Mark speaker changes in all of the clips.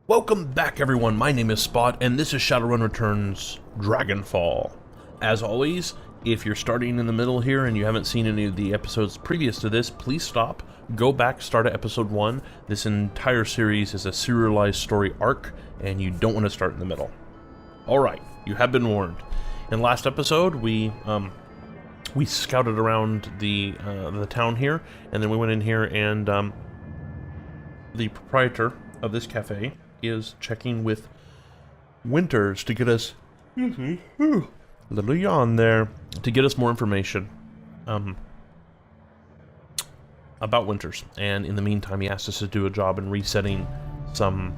Speaker 1: Welcome back, everyone. My name is Spot, and this is Shadowrun Returns Dragonfall. As always, if you're starting in the middle here and you haven't seen any of the episodes previous to this, please stop, go back, start at episode 1. This entire series is a serialized story arc, and you don't want to start in the middle. Alright, you have been warned. In the last episode, we scouted around the town here, and then we went in here, and the proprietor of this cafe is checking with Winters to get us a little yawn there, to get us more information about Winters. And in the meantime, he asked us to do a job in resetting some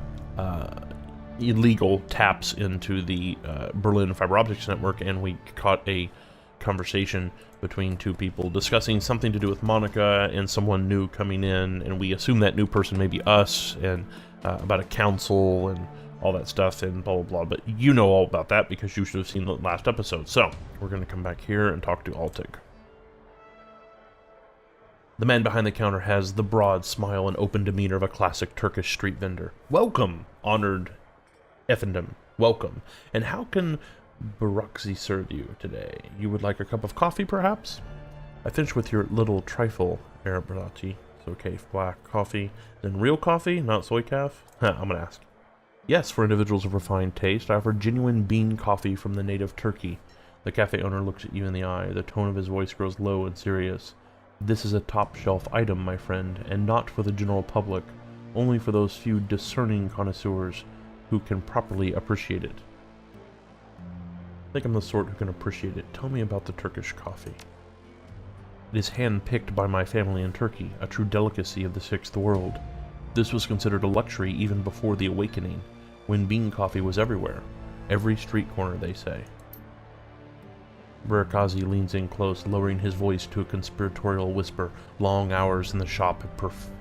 Speaker 1: illegal taps into the Berlin fiber optics network, and we caught a conversation between two people discussing something to do with Monica and someone new coming in, and we assume that new person may be us, and about a council and all that stuff and blah blah blah, but you know all about that because you should have seen the last episode. So we're going to come back here and talk to Altic. The man behind the counter has the broad smile and open demeanor of a classic Turkish street vendor. Welcome, honored Effendom. Welcome. And how can Barakzi serve you today? You would like a cup of coffee, perhaps? I finished with your little trifle, Harebrained. Okay, black coffee. Then real coffee, not soy calf? I'm gonna ask. Yes, for individuals of refined taste, I offer genuine bean coffee from the native Turkey. The cafe owner looks at you in the eye. The tone of his voice grows low and serious. This is a top-shelf item, my friend, and not for the general public. Only for those few discerning connoisseurs who can properly appreciate it. I think I'm the sort who can appreciate it. Tell me about the Turkish coffee. It is hand-picked by my family in Turkey, a true delicacy of the Sixth World. This was considered a luxury even before the Awakening, when bean coffee was everywhere. Every street corner, they say. Burakazi leans in close, lowering his voice to a conspiratorial whisper. Long hours in the shop have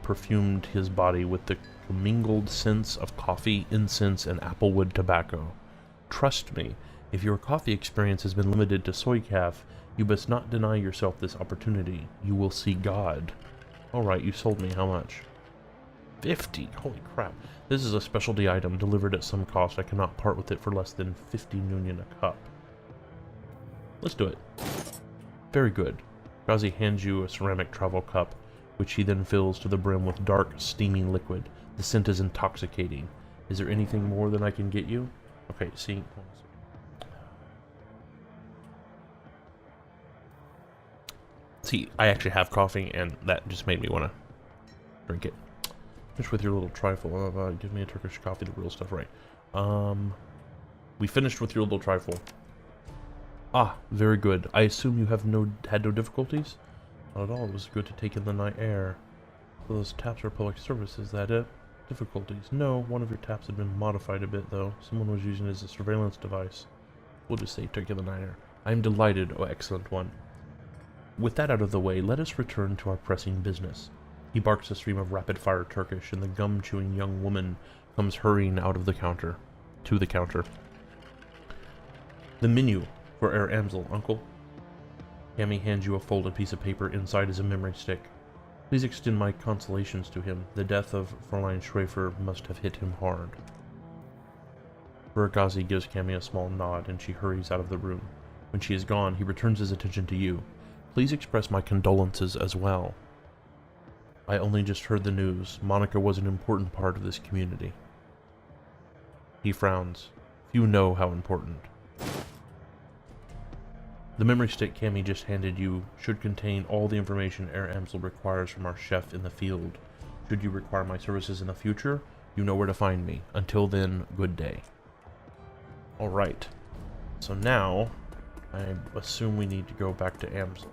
Speaker 1: perfumed his body with the commingled scents of coffee, incense, and applewood tobacco. Trust me, if your coffee experience has been limited to soy calf, you must not deny yourself this opportunity. You will see God. Alright, you sold me. How much? 50. Holy crap. This is a specialty item delivered at some cost. I cannot part with it for less than 50 Nunion a cup. Let's do it. Very good. Gazi hands you a ceramic travel cup, which he then fills to the brim with dark, steaming liquid. The scent is intoxicating. Is there anything more than I can get you? Okay, see. See, I actually have coffee, and that just made me want to drink it. Finish with your little trifle of, give me a Turkish coffee, the real stuff, right. We finished with your little trifle. Ah, very good. I assume you have had no difficulties? Not at all. It was good to take in the night air. So those taps are public service, is that it? Difficulties? No, one of your taps had been modified a bit, though. Someone was using it as a surveillance device. We'll just say took in the night air. I am delighted, oh excellent one. With that out of the way, let us return to our pressing business. He barks a stream of rapid-fire Turkish, and the gum-chewing young woman comes hurrying out of the counter. To the counter. The menu for Herr Amsel, uncle. Cammy hands you a folded piece of paper. Inside is a memory stick. Please extend my consolations to him. The death of Fräulein Schrafer must have hit him hard. Buragazi gives Cammy a small nod, and she hurries out of the room. When she is gone, he returns his attention to you. Please express my condolences as well. I only just heard the news. Monica was an important part of this community. He frowns. Few know how important. The memory stick Cammy just handed you should contain all the information Herr Amsel requires from our chef in the field. Should you require my services in the future, you know where to find me. Until then, good day. Alright. So now, I assume we need to go back to Amsel.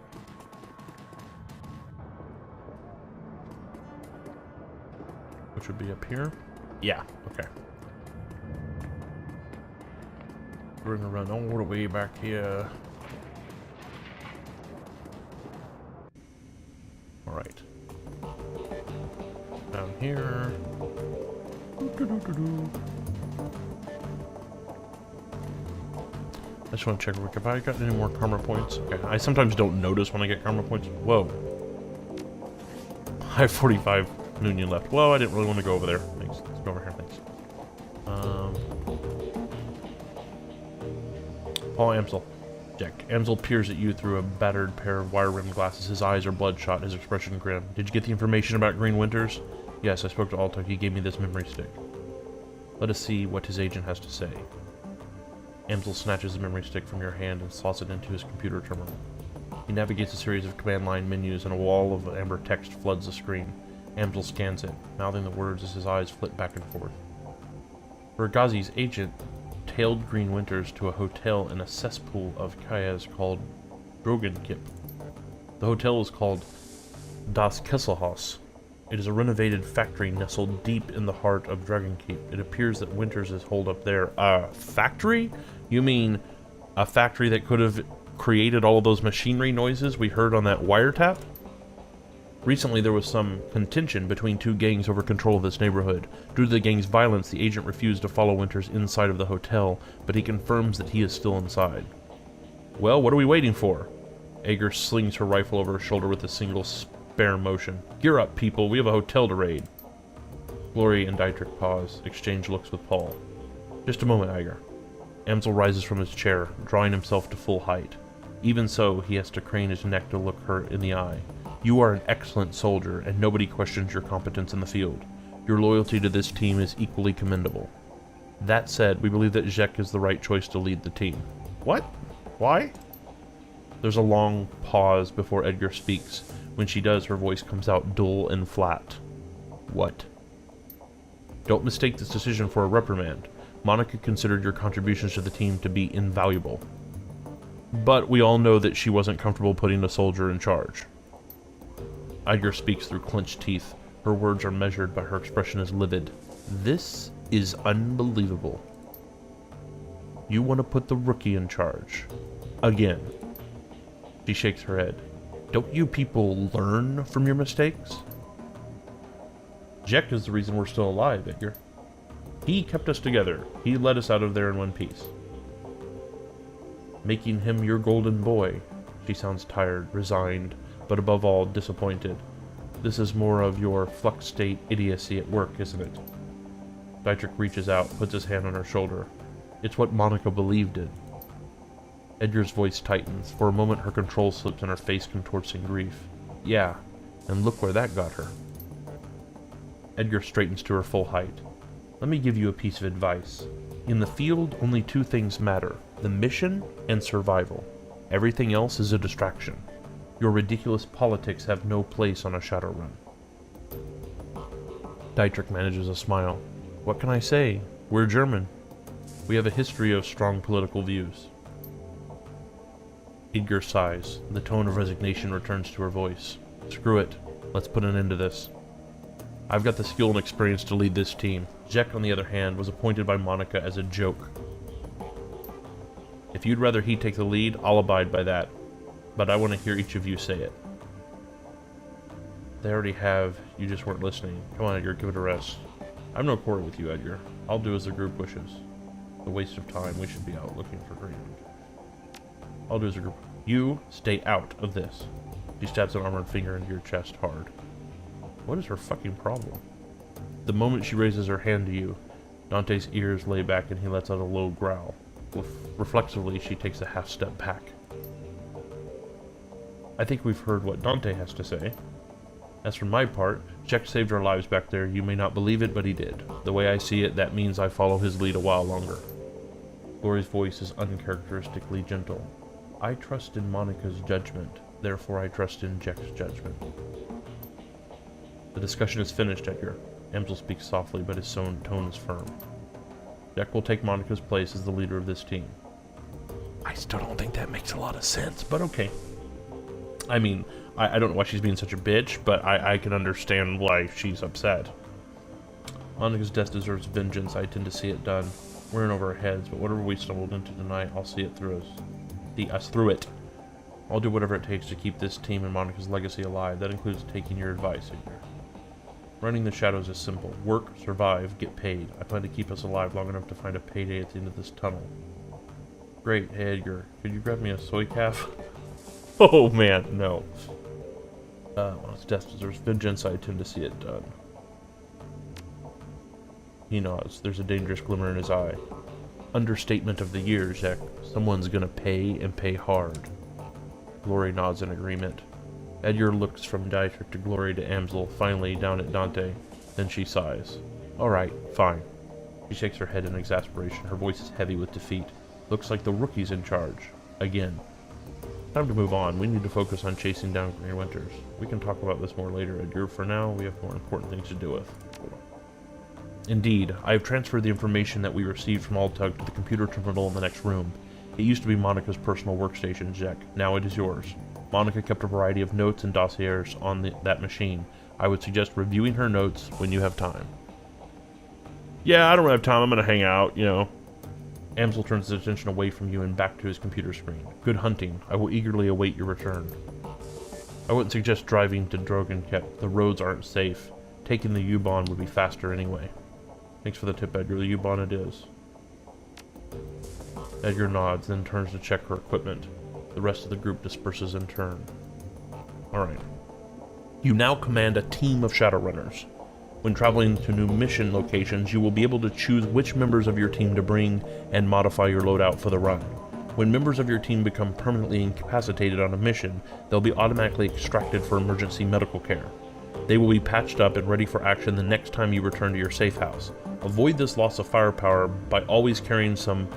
Speaker 1: Which would be up here? Yeah, okay. We're gonna run all the way back here. Alright. Down here. I just want to check, have I got any more karma points? Okay, I sometimes don't notice when I get karma points. Whoa. I have 45 Noonian left. Well, I didn't really want to go over there. Thanks. Let's go over here. Thanks. Paul Amsel. Jack. Amsel peers at you through a battered pair of wire-rimmed glasses. His eyes are bloodshot, his expression grim. Did you get the information about Green Winters? Yes, I spoke to Alto. He gave me this memory stick. Let us see what his agent has to say. Amsel snatches the memory stick from your hand and slots it into his computer terminal. He navigates a series of command line menus and a wall of amber text floods the screen. Amsel scans it, mouthing the words as his eyes flit back and forth. Vergazi's agent tailed Green Winters to a hotel in a cesspool of Kayas called Drogenkip. The hotel is called Das Kesselhaus. It is a renovated factory nestled deep in the heart of Dragonkeep. It appears that Winters is holed up there. A factory? You mean a factory that could have created all of those machinery noises we heard on that wiretap? Recently, there was some contention between two gangs over control of this neighborhood. Due to the gang's violence, the agent refused to follow Winters inside of the hotel, but he confirms that he is still inside. Well, what are we waiting for? Ager slings her rifle over her shoulder with a single spare motion. Gear up, people. We have a hotel to raid. Glory and Dietrich pause, exchange looks with Paul. Just a moment, Ager. Amsel rises from his chair, drawing himself to full height. Even so, he has to crane his neck to look her in the eye. You are an excellent soldier, and nobody questions your competence in the field. Your loyalty to this team is equally commendable. That said, we believe that Zek is the right choice to lead the team. What? Why? There's a long pause before Edgar speaks. When she does, her voice comes out dull and flat. What? Don't mistake this decision for a reprimand. Monica considered your contributions to the team to be invaluable. But we all know that she wasn't comfortable putting a soldier in charge. Edgar speaks through clenched teeth. Her words are measured, but her expression is livid. This is unbelievable. You want to put the rookie in charge. Again. She shakes her head. Don't you people learn from your mistakes? Jack is the reason we're still alive, Edgar. He kept us together. He led us out of there in one piece. Making him your golden boy. She sounds tired, resigned, but above all, disappointed. This is more of your flux state idiocy at work, isn't it? Dietrich reaches out, puts his hand on her shoulder. It's what Monica believed in. Edgar's voice tightens. For a moment, her control slips and her face contorts in grief. Yeah, and look where that got her. Edgar straightens to her full height. Let me give you a piece of advice. In the field, only two things matter. The mission and survival. Everything else is a distraction. Your ridiculous politics have no place on a Shadowrun. Dietrich manages a smile. What can I say? We're German. We have a history of strong political views. Edgar sighs. The tone of resignation returns to her voice. Screw it. Let's put an end to this. I've got the skill and experience to lead this team. Jack, on the other hand, was appointed by Monica as a joke. If you'd rather he take the lead, I'll abide by that. But I want to hear each of you say it. They already have. You just weren't listening. Come on, Edgar, give it a rest. I have no quarrel with you, Edgar. I'll do as the group wishes. A waste of time. We should be out looking for Green. I'll do as a group. You stay out of this. She stabs an armored finger into your chest hard. What is her fucking problem? The moment she raises her hand to you, Dante's ears lay back and he lets out a low growl. Reflexively, she takes a half step back. I think we've heard what Dante has to say. As for my part, Jack saved our lives back there. You may not believe it, but he did. The way I see it, that means I follow his lead a while longer. Glory's voice is uncharacteristically gentle. I trust in Monica's judgment, therefore I trust in Jack's judgment. The discussion is finished, Edgar. Amsel speaks softly, but his tone is firm. Jack will take Monica's place as the leader of this team. I still don't think that makes a lot of sense, but okay. I mean, I don't know why she's being such a bitch, but I can understand why she's upset. Monica's death deserves vengeance. I tend to see it done. We're in over our heads, but whatever we stumbled into tonight, I'll see it through us. See us through it. I'll do whatever it takes to keep this team and Monica's legacy alive. That includes taking your advice, Edgar. Running the shadows is simple. Work, survive, get paid. I plan to keep us alive long enough to find a payday at the end of this tunnel. Great. Hey, Edgar, could you grab me a soy calf? Oh, man, no. Well, his death deserves vengeance. I tend to see it done. He nods. There's a dangerous glimmer in his eye. Understatement of the year, Jack. Someone's gonna pay and pay hard. Glory nods in agreement. Edgar looks from Dietrich to Glory to Amsel, finally down at Dante. Then she sighs. Alright, fine. She shakes her head in exasperation. Her voice is heavy with defeat. Looks like the rookie's in charge. Again. Time to move on. We need to focus on chasing down Grey Winters. We can talk about this more later, Edgar. For now, we have more important things to do with. Indeed, I have transferred the information that we received from Altug to the computer terminal in the next room. It used to be Monica's personal workstation, Jack. Now it is yours. Monica kept a variety of notes and dossiers on that machine. I would suggest reviewing her notes when you have time. Yeah, I don't have time. I'm gonna hang out, you know. Amsel turns his attention away from you and back to his computer screen. Good hunting. I will eagerly await your return. I wouldn't suggest driving to Dragonfall. The roads aren't safe. Taking the U-Bahn would be faster anyway. Thanks for the tip, Edgar. The U-Bahn it is. Edgar nods, then turns to check her equipment. The rest of the group disperses in turn. Alright. You now command a team of Shadowrunners. When traveling to new mission locations, you will be able to choose which members of your team to bring and modify your loadout for the run. When members of your team become permanently incapacitated on a mission, they'll be automatically extracted for emergency medical care. They will be patched up and ready for action the next time you return to your safe house. Avoid this loss of firepower by always carrying some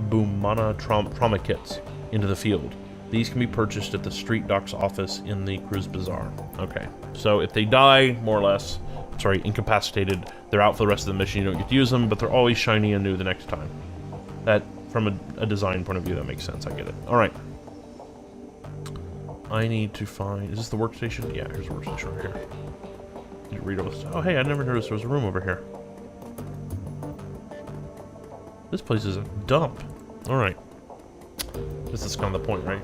Speaker 1: Boomana trauma kits into the field. These can be purchased at the Street Doc's office in the Cruise Bazaar. Okay, so if they die, more or less, incapacitated, they're out for the rest of the mission, you don't get to use them, but they're always shiny and new the next time. That, from a design point of view, that makes sense, I get it. Alright. I need to find... Is this the workstation? Yeah, here's the workstation right here. Need to read all this. Oh, hey, I never noticed there was a room over here. This place is a dump. Alright. This is kind of the point, right?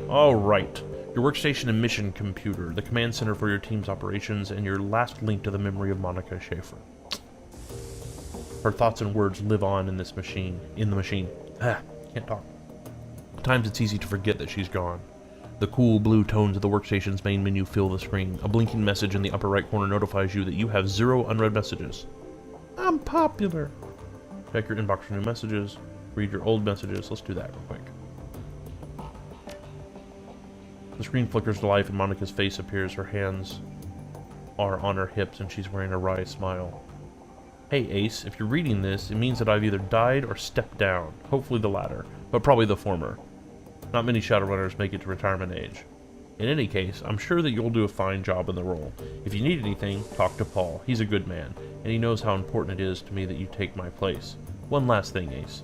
Speaker 1: Alright. Your workstation and mission computer, the command center for your team's operations, and your last link to the memory of Monica Schaefer. Her thoughts and words live on in this machine. Can't talk. At times it's easy to forget that she's gone. The cool blue tones of the workstation's main menu fill the screen. A blinking message in the upper right corner notifies you that you have 0 unread messages. I'm popular. Check your inbox for new messages. Read your old messages. Let's do that real quick. The screen flickers to life and Monica's face appears. Her hands are on her hips and she's wearing a wry smile. Hey Ace, if you're reading this, it means that I've either died or stepped down. Hopefully the latter, but probably the former. Not many Shadowrunners make it to retirement age. In any case, I'm sure that you'll do a fine job in the role. If you need anything, talk to Paul. He's a good man, and he knows how important it is to me that you take my place. One last thing, Ace.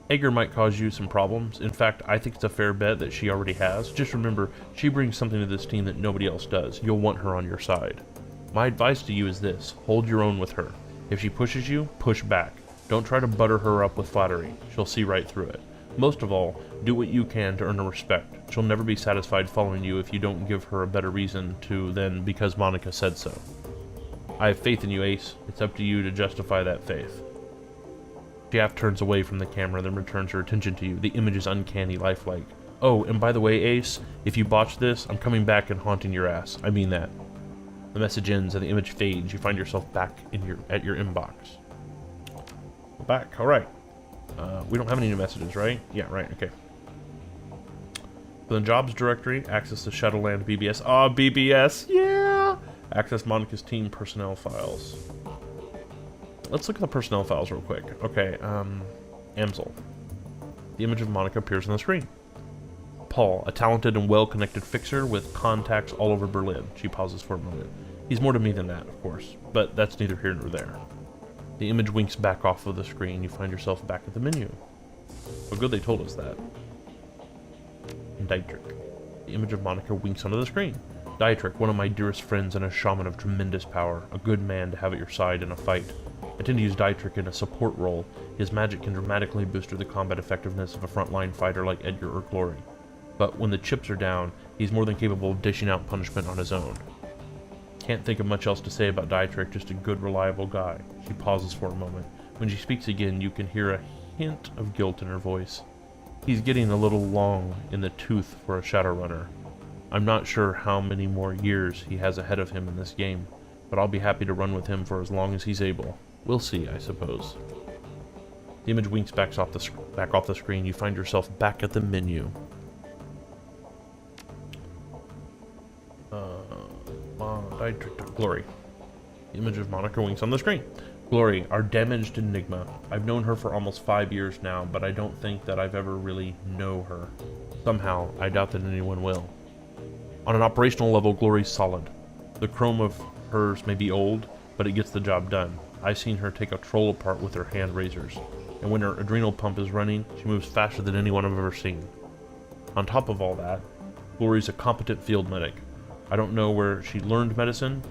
Speaker 1: Edgar might cause you some problems. In fact, I think it's a fair bet that she already has. Just remember, she brings something to this team that nobody else does. You'll want her on your side. My advice to you is this. Hold your own with her. If she pushes you, push back. Don't try to butter her up with flattery. She'll see right through it. Most of all, do what you can to earn her respect. She'll never be satisfied following you if you don't give her a better reason to than because Monica said so. I have faith in you, Ace. It's up to you to justify that faith. She half turns away from the camera, then returns her attention to you. The image is uncanny, lifelike. Oh, and by the way, Ace, if you botch this, I'm coming back and haunting your ass. I mean that. The message ends and the image fades. You find yourself back at your inbox. Back, alright. We don't have any new messages, right? Yeah, right, okay. For the jobs directory, access the Shadowland BBS. Ah, BBS, yeah! Access Monica's team personnel files. Let's look at the personnel files real quick. Okay, Amsel. The image of Monica appears on the screen. Paul, a talented and well-connected fixer with contacts all over Berlin. She pauses for a moment. He's more to me than that, of course, but that's neither here nor there. The image winks back off of the screen. You find yourself back at the menu. Oh, good they told us that. Dietrich. The image of Monica winks onto the screen. Dietrich, one of my dearest friends and a shaman of tremendous power. A good man to have at your side in a fight. I tend to use Dietrich in a support role. His magic can dramatically boost the combat effectiveness of a frontline fighter like Edgar or Glory. But when the chips are down, he's more than capable of dishing out punishment on his own. Can't think of much else to say about Dietrich, just a good, reliable guy. She pauses for a moment. When she speaks again, you can hear a hint of guilt in her voice. He's getting a little long in the tooth for a Shadowrunner. I'm not sure how many more years he has ahead of him in this game, but I'll be happy to run with him for as long as he's able. We'll see, I suppose. The image winks back off the screen. You find yourself back at the menu. Glory. The image of Monica winks on the screen. Glory, our damaged enigma. I've known her for almost 5 years now, but I don't think that I've ever really know her. Somehow, I doubt that anyone will. On an operational level, Glory's solid. The chrome of hers may be old, but it gets the job done. I've seen her take a troll apart with her hand razors, and when her adrenal pump is running, she moves faster than anyone I've ever seen. On top of all that, Glory's a competent field medic. I don't know where she learned medicine,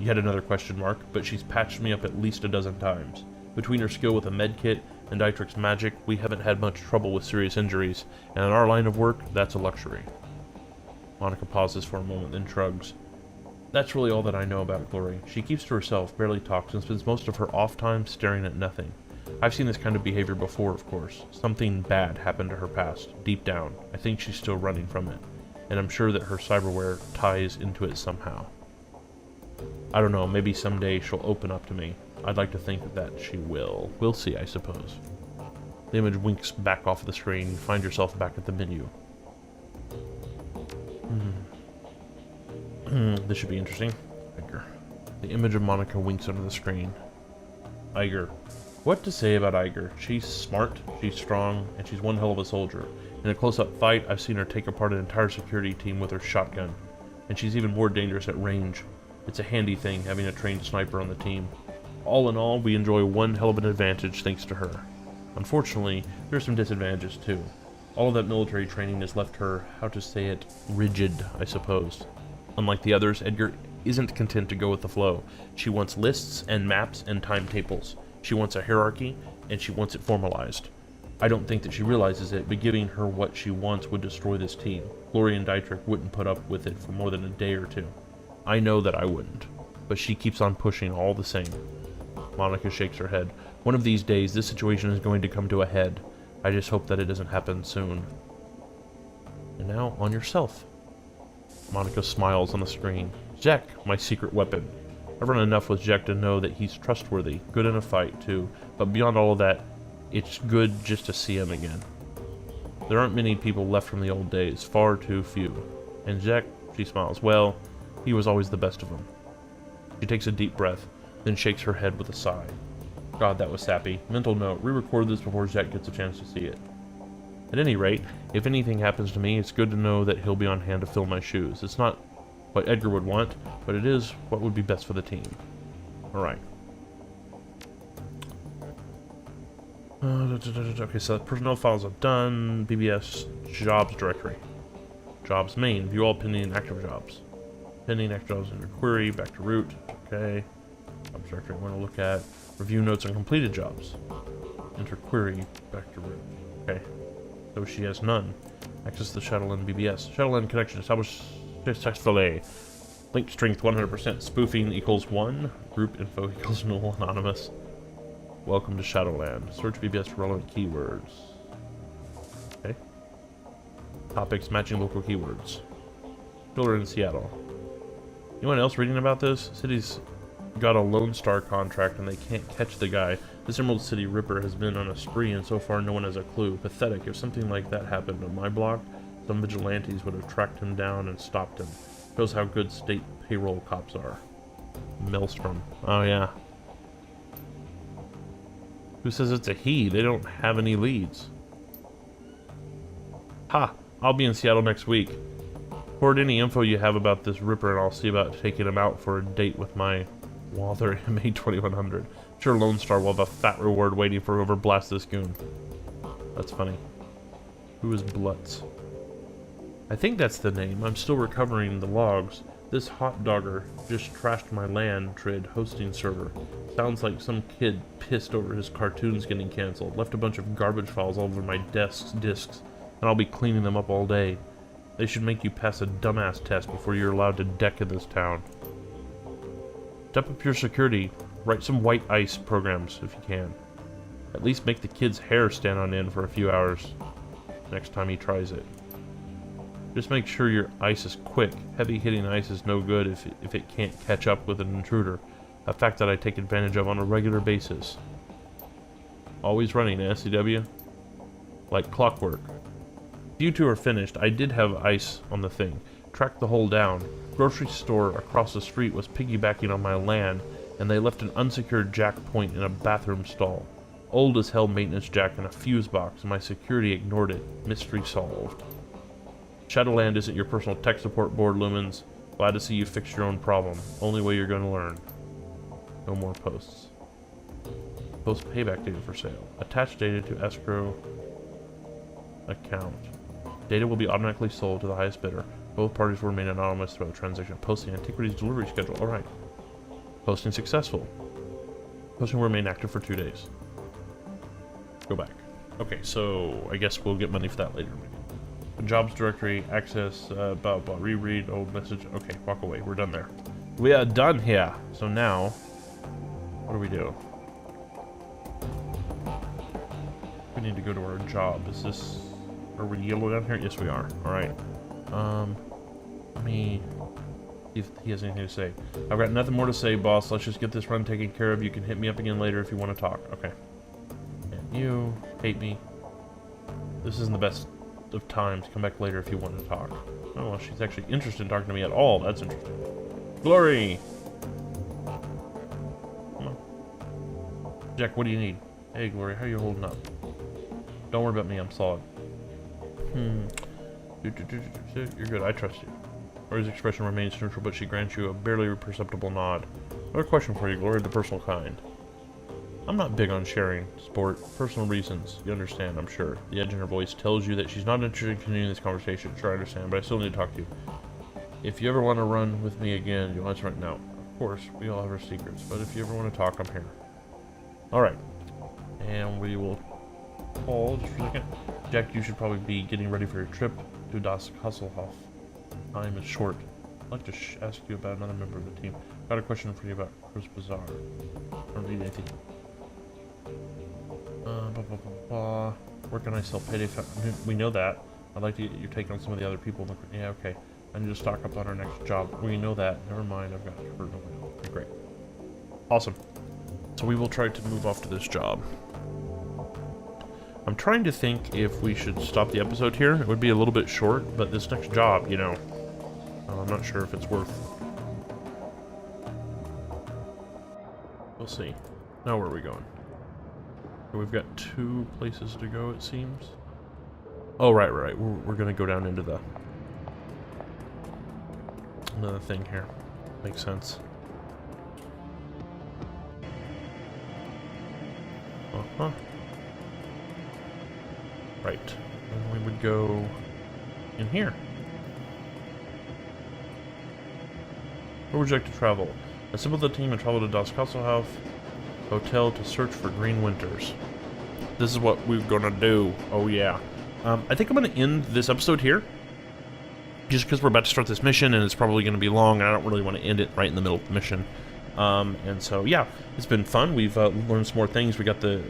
Speaker 1: yet another question mark, but she's patched me up at least a dozen times. Between her skill with a medkit and Dietrich's magic, we haven't had much trouble with serious injuries, and in our line of work, that's a luxury. Monica pauses for a moment, then shrugs. That's really all that I know about Glory. She keeps to herself, barely talks, and spends most of her off time staring at nothing. I've seen this kind of behavior before, of course. Something bad happened to her past, deep down. I think she's still running from it, and I'm sure that her cyberware ties into it somehow. I don't know, maybe someday she'll open up to me. I'd like to think that she will. We'll see, I suppose. The image winks back off the screen. You find yourself back at the menu. This should be interesting. Iger. The image of Monica winks under the screen. Iger. What to say about Iger? She's smart, she's strong, and she's one hell of a soldier. In a close-up fight, I've seen her take apart an entire security team with her shotgun. And she's even more dangerous at range. It's a handy thing having a trained sniper on the team. All in all, we enjoy one hell of an advantage thanks to her. Unfortunately, there are some disadvantages too. All of that military training has left her, how to say it, rigid, I suppose. Unlike the others, Edgar isn't content to go with the flow. She wants lists and maps and timetables. She wants a hierarchy, and she wants it formalized. I don't think that she realizes it, but giving her what she wants would destroy this team. Glory and Dietrich wouldn't put up with it for more than a day or two. I know that I wouldn't, but she keeps on pushing all the same. Monica shakes her head. One of these days, this situation is going to come to a head. I just hope that it doesn't happen soon. And now, on yourself. Monica smiles on the screen. Jack, my secret weapon. I've run enough with Jack to know that he's trustworthy, good in a fight too, but beyond all of that, it's good just to see him again. There aren't many people left from the old days, far too few. And Jack, she smiles, well, he was always the best of them. She takes a deep breath, then shakes her head with a sigh. God, that was sappy. Mental note, re-record this before Jack gets a chance to see it. At any rate, if anything happens to me, it's good to know that he'll be on hand to fill my shoes. It's not what Edgar would want, but it is what would be best for the team. Alright. Okay, so personnel files are done. BBS jobs directory. Jobs main. View all pending and active jobs. Pending active jobs under query. Back to root. Okay. Jobs directory I want to look at. Review notes on completed jobs. Enter query. Back to root. Okay. So she has none. Access the Shadowrun BBS. Shadowrun connection established successfully. Link strength 100%. Spoofing equals 1. Group info equals null anonymous. Welcome to Shadowland. Search BBS for relevant keywords. Okay. Topics matching local keywords. Children in Seattle. Anyone else reading about this? City's got a Lone Star contract and they can't catch the guy. This Emerald City Ripper has been on a spree and so far no one has a clue. Pathetic. If something like that happened on my block, some vigilantes would have tracked him down and stopped him. Shows how good state payroll cops are. Maelstrom. Oh yeah. Who says it's a he? They don't have any leads. Ha! I'll be in Seattle next week. Forward any info you have about this Ripper and I'll see about taking him out for a date with my Walther MA2100. I'm sure Lone Star will have a fat reward waiting for whoever blasts this goon. That's funny. Who is Blutz? I think that's the name. I'm still recovering the logs. This hot dogger just trashed my LAN trid hosting server. Sounds like some kid pissed over his cartoons getting cancelled. Left a bunch of garbage files all over my disks, and I'll be cleaning them up all day. They should make you pass a dumbass test before you're allowed to deck in this town. Step up your security. Write some white ice programs if you can. At least make the kid's hair stand on end for a few hours next time he tries it. Just make sure your ice is quick. Heavy hitting ice is no good if it can't catch up with an intruder. A fact that I take advantage of on a regular basis. Always running, SCW. Like clockwork. If you two are finished, I did have ice on the thing. Tracked the hole down. Grocery store across the street was piggybacking on my land, and they left an unsecured jack point in a bathroom stall. Old as hell maintenance jack in a fuse box, and my security ignored it. Mystery solved. Shadowland isn't your personal tech support board, Lumens. Glad to see you fix your own problem. Only way you're going to learn. No more posts. Post payback data for sale. Attach data to escrow account. Data will be automatically sold to the highest bidder. Both parties will remain anonymous throughout the transaction. Posting antiquities delivery schedule. Alright. Posting successful. Posting will remain active for 2 days. Go back. Okay, so I guess we'll get money for that later. Maybe. Jobs directory, access, reread, old message. Okay, walk away. We're done there. We are done here. So now, what do we do? We need to go to our job. Is this... Are we yellow down here? Yes, we are. Alright. Let me... see if he has anything to say. I've got nothing more to say, boss. Let's just get this run taken care of. You can hit me up again later if you want to talk. Okay. And you hate me. This isn't the best of times. Come back later if you want to talk. Oh, well, she's actually interested in talking to me at all. That's interesting. Glory! Come on. Jack, what do you need? Hey, Glory, how you holding up? Don't worry about me, I'm solid. You're good, I trust you. Glory's expression remains neutral, but she grants you a barely perceptible nod. Another question for you, Glory, the personal kind. I'm not big on sharing sport, personal reasons. You understand, I'm sure. The edge in her voice tells you that she's not interested in continuing this conversation. Sure, I understand, but I still need to talk to you. If you ever want to run with me again, you'll answer right now. Of course, we all have our secrets, but if you ever want to talk, I'm here. Alright. And we will pause just for a second. Jack, you should probably be getting ready for your trip to Das Hasselhoff. Time is short. I'd like to ask you about another member of the team. Got a question for you about Cruz Bazaar. I don't need anything. Where can I sell payday? We know that. I'd like to get your take on some of the other people. Yeah, okay. I need to stock up on our next job. We know that. Never mind. I've got her. Okay, great. Awesome. So we will try to move off to this job. I'm trying to think if we should stop the episode here. It would be a little bit short, but this next job, you know, I'm not sure if it's worth. We'll see. Now where are we going? We've got 2 places to go, it seems. Oh, right. We're gonna go down into the another thing here. Makes sense. Right. And we would go in here. Where would you like to travel? Assemble the team and travel to Das Kasselhof Hotel to search for Green Winters. This is what we're gonna do. Oh yeah. I think I'm gonna end this episode here. Just because we're about to start this mission and it's probably gonna be long and I don't really want to end it right in the middle of the mission. And so yeah, it's been fun. We've learned some more things. We got the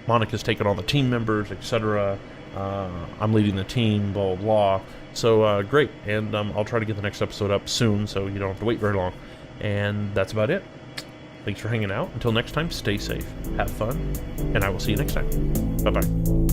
Speaker 1: Monica's taken on the team members, etc. I'm leading the team, blah blah blah. So great, and I'll try to get the next episode up soon, so you don't have to wait very long. And that's about it. Thanks for hanging out. Until next time, stay safe, have fun, and I will see you next time. Bye bye.